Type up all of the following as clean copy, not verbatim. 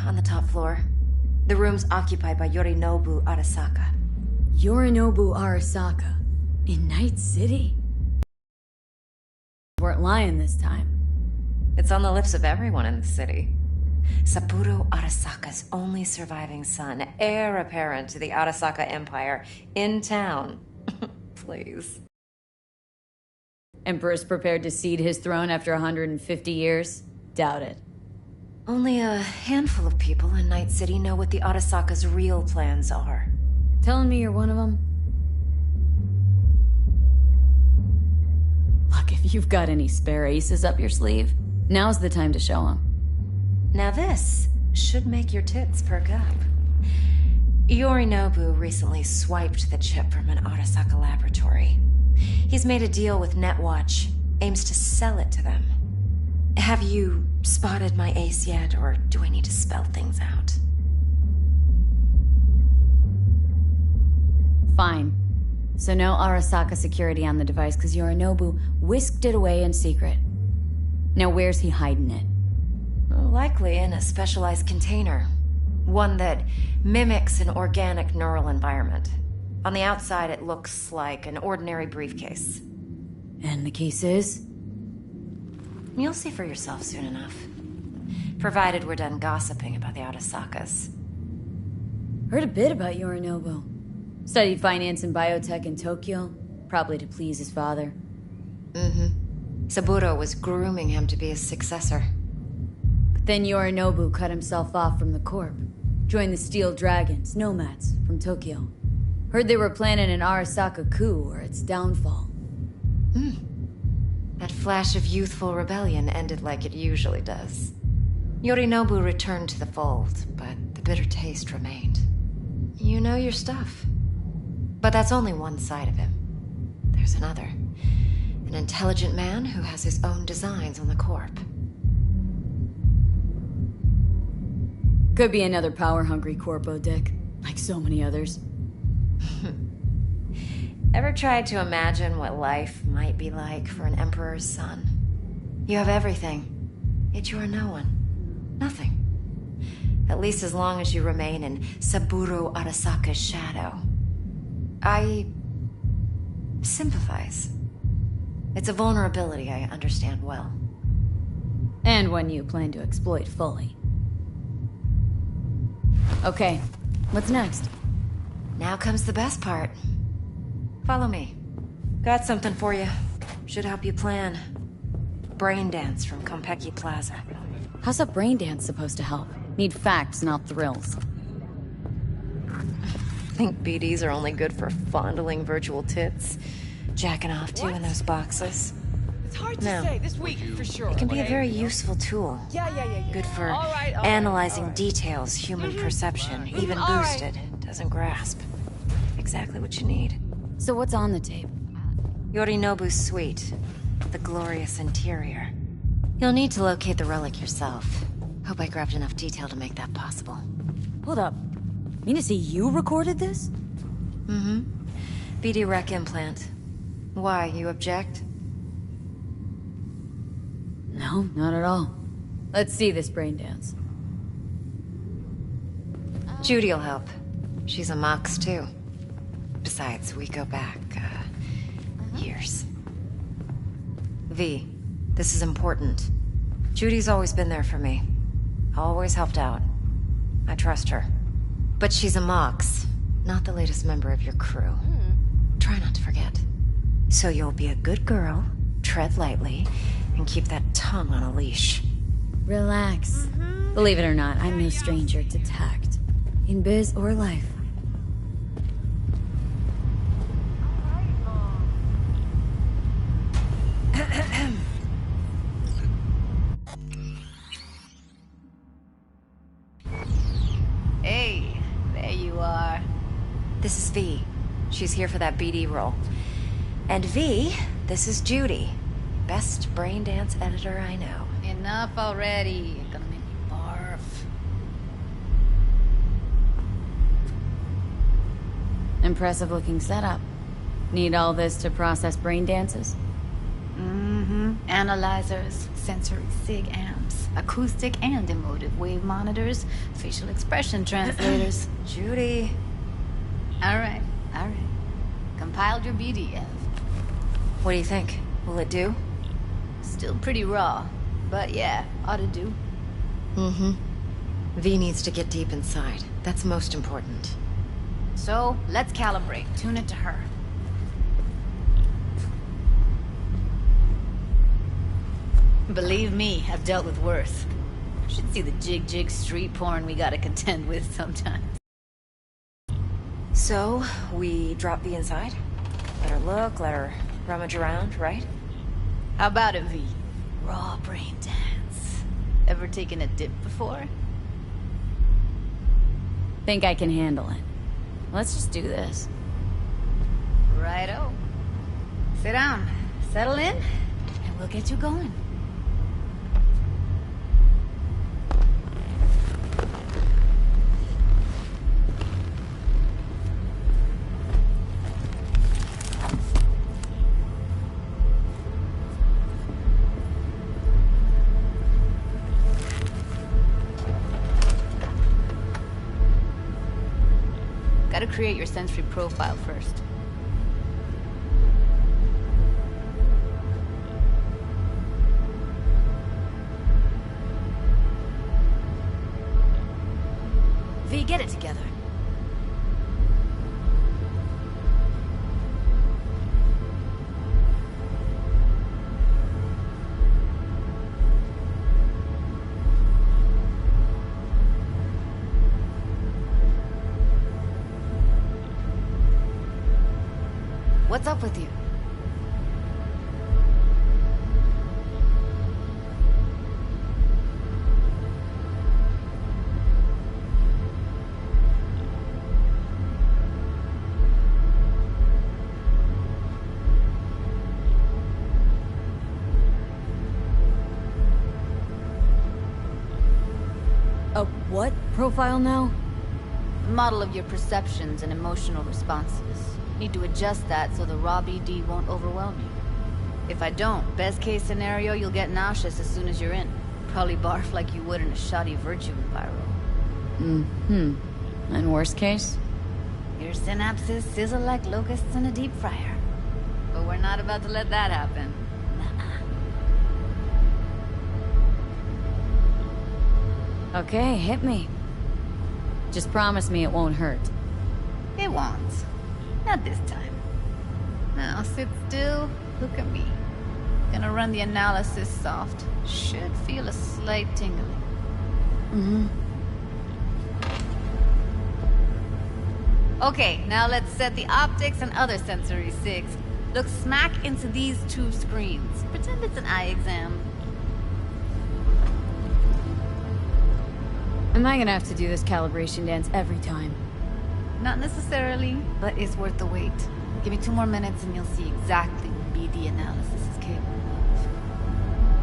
on the top floor. The room's occupied by Yorinobu Arasaka. Yorinobu Arasaka? In Night City? Weren't lying this time. It's on the lips of everyone in the city. Saburo Arasaka's only surviving son, heir apparent to the Arasaka Empire, in town. Please. Emperor's prepared to cede his throne after 150 years? Doubt it. Only a handful of people in Night City know what the Arasaka's real plans are. Telling me you're one of them? Look, if you've got any spare aces up your sleeve, now's the time to show them. Now this should make your tits perk up. Yorinobu recently swiped the chip from an Arasaka laboratory. He's made a deal with Netwatch, aims to sell it to them. Have you spotted my ace yet, or do I need to spell things out? Fine. So no Arasaka security on the device because Yorinobu whisked it away in secret. Now where's he hiding it? Likely in a specialized container. One that mimics an organic neural environment. On the outside, it looks like an ordinary briefcase. And the case is? You'll see for yourself soon enough. Provided we're done gossiping about the Arasakas. Heard a bit about Yorinobu. Studied finance and biotech in Tokyo, probably to please his father. Saburo was grooming him to be his successor. But then Yorinobu cut himself off from the Corp. Joined the Steel Dragons, nomads, from Tokyo. Heard they were planning an Arasaka coup or its downfall. That flash of youthful rebellion ended like it usually does. Yorinobu returned to the fold, but the bitter taste remained. You know your stuff. But that's only one side of him. There's another. An intelligent man who has his own designs on the Corp. Could be another power-hungry Corpo dick, like so many others. Ever tried to imagine what life might be like for an emperor's son? You have everything, yet you are no one. Nothing. At least as long as you remain in Saburo Arasaka's shadow. I sympathize. It's a vulnerability I understand well. And one you plan to exploit fully. Okay, what's next? Now comes the best part. Follow me. Got something for you. Should help you plan. Brain dance from Konpeki Plaza. How's a brain dance supposed to help? Need facts, not thrills. Think BDs are only good for fondling virtual tits? Jacking off to in those boxes? It's hard to No. say this week for sure. It can be a very useful tool. Yeah. Good for All right, analyzing details human perception, even all right. boosted, doesn't grasp. Exactly what you need. So what's on the tape? Yorinobu's suite. The glorious interior. You'll need to locate the relic yourself. Hope I grabbed enough detail to make that possible. Hold up. Mean to say you recorded this? BD rec implant. Why, you object? No, not at all. Let's see this brain dance. Judy'll help. She's a Mox, too. Besides, we go back, years. V, this is important. Judy's always been there for me. Always helped out. I trust her. But she's a Mox, not the latest member of your crew. Try not to forget. So you'll be a good girl, tread lightly, and keep that tongue on a leash. Relax. Believe it or not, I'm no stranger to tact. In biz or life. Hey, there you are. This is V. She's here for that BD role. And V, this is Judy. Best brain dance editor I know. Enough already. You're gonna make me barf. Impressive looking setup. Need all this to process brain dances? Analyzers, sensory sig amps, acoustic and emotive wave monitors, facial expression translators. Judy. Alright. Compiled your BDF. What do you think? Will it do? Still pretty raw, but yeah, ought to do. V needs to get deep inside. That's most important. So, let's calibrate. Tune it to her. Believe me, I've dealt with worse. Should see the jig street porn we gotta contend with sometimes. So, we drop V inside? Let her look, let her rummage around, right? How about it, V? Raw brain dance. Ever taken a dip before? Think I can handle it. Let's just do this. Righto. Sit down, settle in, and we'll get you going. Gotta create your sensory profile first. V, get it together. What's up with you? A what profile now? Model of your perceptions and emotional responses. Need to adjust that so the raw BD won't overwhelm you. If I don't, best case scenario, you'll get nauseous as soon as you're in. Probably barf like you would in a shoddy virtue viral. And worst case? Your synapses sizzle like locusts in a deep fryer. But we're not about to let that happen. Nuh-uh. Okay, hit me. Just promise me it won't hurt. It won't. Not this time. Now sit still, look at me. Gonna run the analysis soft. Should feel a slight tingling. Okay, now let's set the optics and other sensory sigs. Look smack into these two screens. Pretend it's an eye exam. Am I gonna have to do this calibration dance every time? Not necessarily, but it's worth the wait. Give me 2 more minutes and you'll see exactly what BD analysis is capable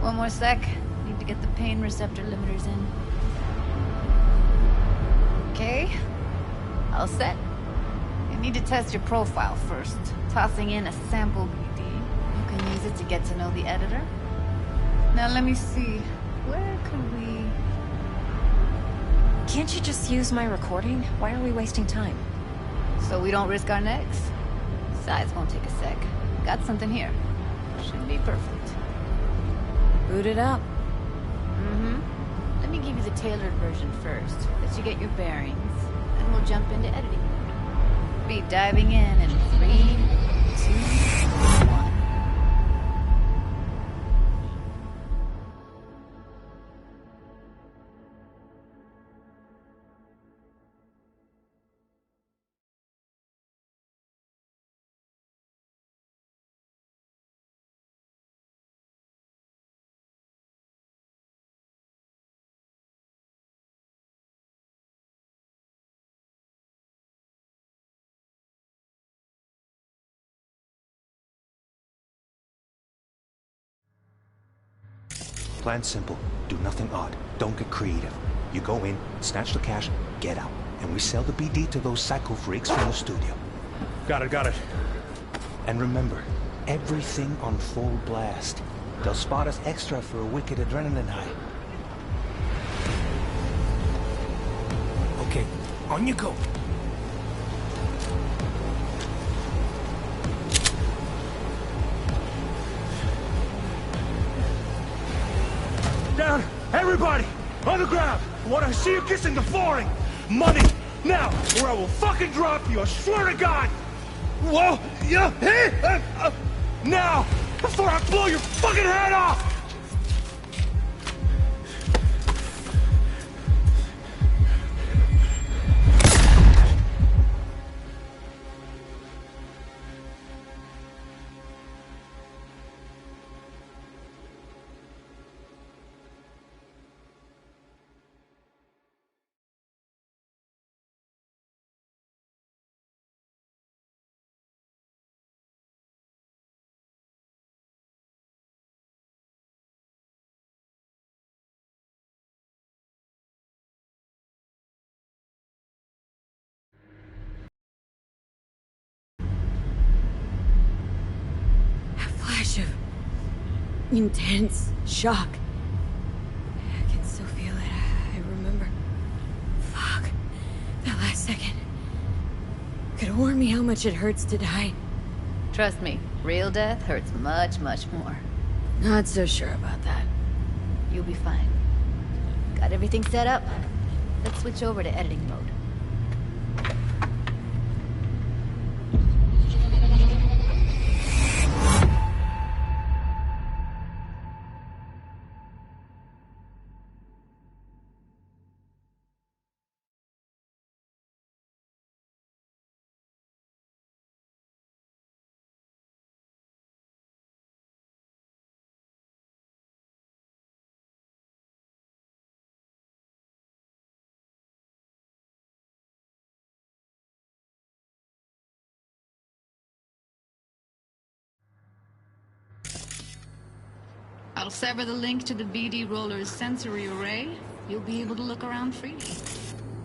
of. 1 more sec. Need to get the pain receptor limiters in. Okay. All set. You need to test your profile first. Tossing in a sample BD. You can use it to get to know the editor. Now let me see. Where could we... Can't you just use my recording? Why are we wasting time? So we don't risk our necks? Besides, won't take a sec. Got something here. Should be perfect. Boot it up. Let me give you the tailored version first. Let you get your bearings. Then we'll jump into editing mode. Be diving in 3, 2, 1. Plan's simple. Do nothing odd. Don't get creative. You go in, snatch the cash, get out. And we sell the BD to those psycho freaks from the studio. Got it. And remember, everything on full blast. They'll spot us extra for a wicked adrenaline high. Okay, on you go. Down! Everybody! On the ground! I want to see you kissing the flooring! Money! Now! Or I will fucking drop you! I swear to God! Whoa! Yeah! Hey! Now! Before I blow your fucking head off! Of intense shock. I can still feel it. I remember. Fuck. That last second. Could have warned me how much it hurts to die. Trust me, real death hurts much, much more. Not so sure about that. You'll be fine. Got everything set up? Let's switch over to editing mode. I'll sever the link to the BD Roller's sensory array. You'll be able to look around freely.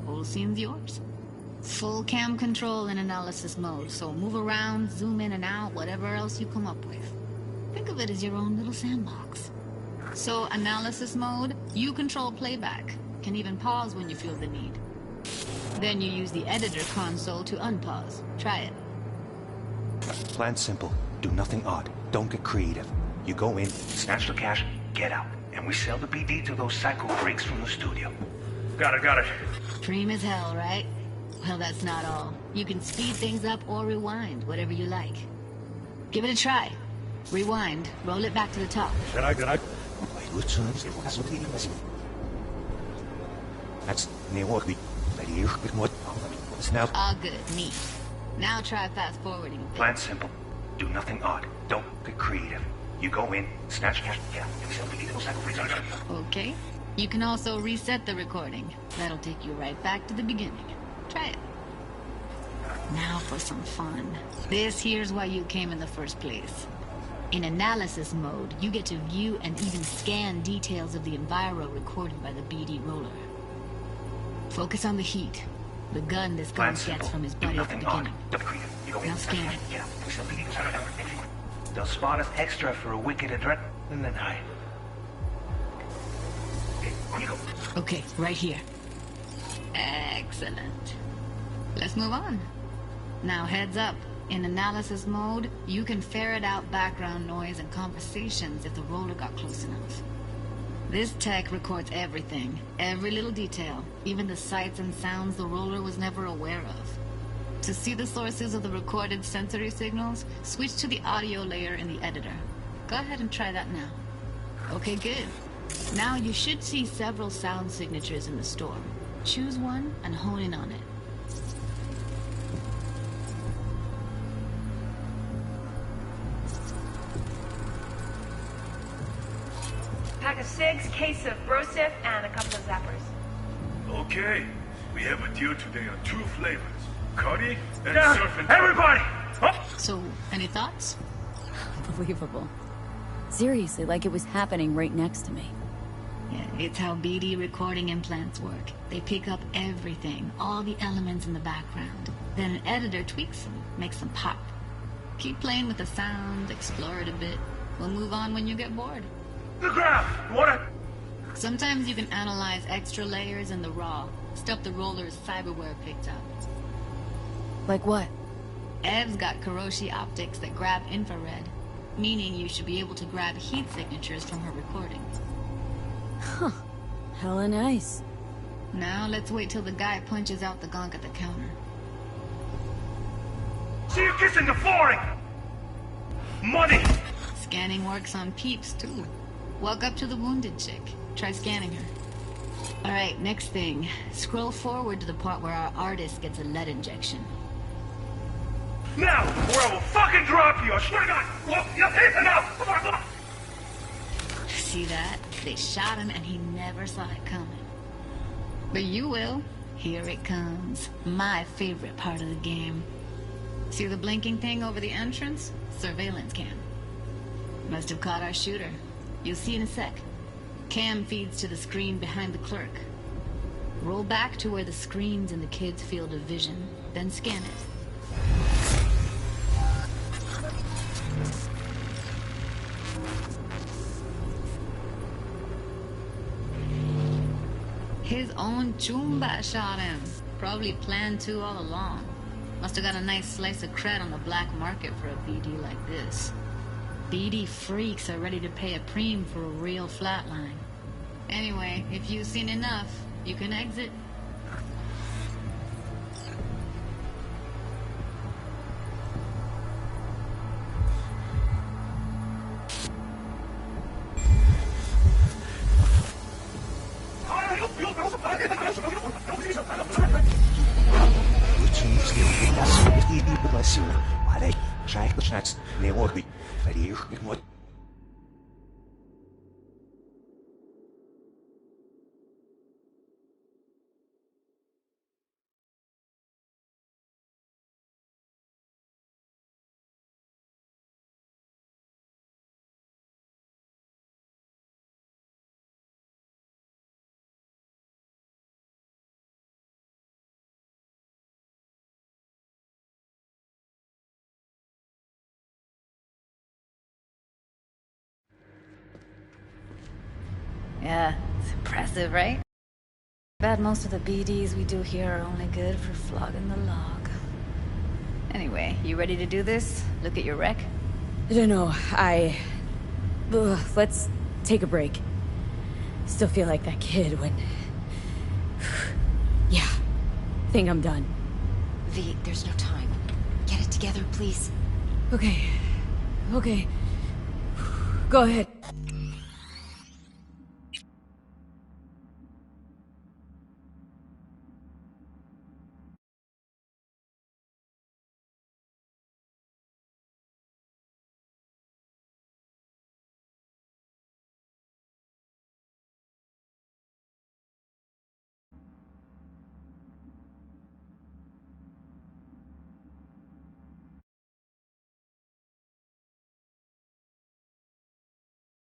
Whole scene's yours. Full cam control in analysis mode, so move around, zoom in and out, whatever else you come up with. Think of it as your own little sandbox. So, analysis mode, you control playback. Can even pause when you feel the need. Then you use the editor console to unpause. Try it. Plan simple. Do nothing odd. Don't get creative. You go in, snatch the cash, get out. And we sell the BD to those psycho freaks from the studio. Got it. Dream as hell, right? Well, that's not all. You can speed things up or rewind, whatever you like. Give it a try. Rewind. Roll it back to the top. That's now. All good. Neat. Now try fast forwarding. Plan simple. Do nothing odd. Don't get creative. You go in, snatch cash, yeah, and we sell the BD to those psycho freaks. Okay. You can also reset the recording. That'll take you right back to the beginning. Try it. Now for some fun. This here's why you came in the first place. In analysis mode, you get to view and even scan details of the enviro recorded by the BD Roller. Focus on the heat. The gun this guy gets from his buddy at the beginning. Now scan it. Yeah, we sell BD to they'll spot us extra for a wicked adrenaline high. Okay, right here. Excellent. Let's move on. Now heads up. In analysis mode, you can ferret out background noise and conversations if the roller got close enough. This tech records everything, every little detail, even the sights and sounds the roller was never aware of. To see the sources of the recorded sensory signals, switch to the audio layer in the editor. Go ahead and try that now. Okay, good. Now you should see several sound signatures in the store. Choose one and hone in on it. Pack of cigs, case of Brosif, and a couple of zappers. Okay, we have a deal today on 2 flavors. Cuddy and Down. surf and Everybody! So, any thoughts? Unbelievable. Seriously, like it was happening right next to me. Yeah, it's how BD recording implants work. They pick up everything, all the elements in the background. Then an editor tweaks them, makes them pop. Keep playing with the sound, explore it a bit. We'll move on when you get bored. The ground! You wanna... Sometimes you can analyze extra layers in the raw. Stuff the roller's cyberware picked up. Like what? Ev's got Kiroshi optics that grab infrared, meaning you should be able to grab heat signatures from her recordings. Huh. Hella nice. Now let's wait till the guy punches out the gunk at the counter. See you kissing the flooring! Money! Scanning works on peeps, too. Walk up to the wounded chick. Try scanning her. Alright, next thing. Scroll forward to the part where our artist gets a lead injection. Now, or I will fucking drop you! I swear to God! Well, you're enough! Come on, come on! See that? They shot him and he never saw it coming. But you will. Here it comes. My favorite part of the game. See the blinking thing over the entrance? Surveillance cam. Must have caught our shooter. You'll see in a sec. Cam feeds to the screen behind the clerk. Roll back to where the screen's in the kid's field of vision, then scan it. His own Chumba shot him. Probably planned to all along. Must have got a nice slice of cred on the black market for a BD like this. BD freaks are ready to pay a preem for a real flatline. Anyway, if you've seen enough, you can exit. Yeah, it's impressive, right? Bet most of the BDs we do here are only good for flogging the log. Anyway, you ready to do this? Look at your rec? I don't know, let's take a break. Still feel like that kid when... Yeah, think I'm done. V, there's no time. Get it together, please. Okay. Go ahead.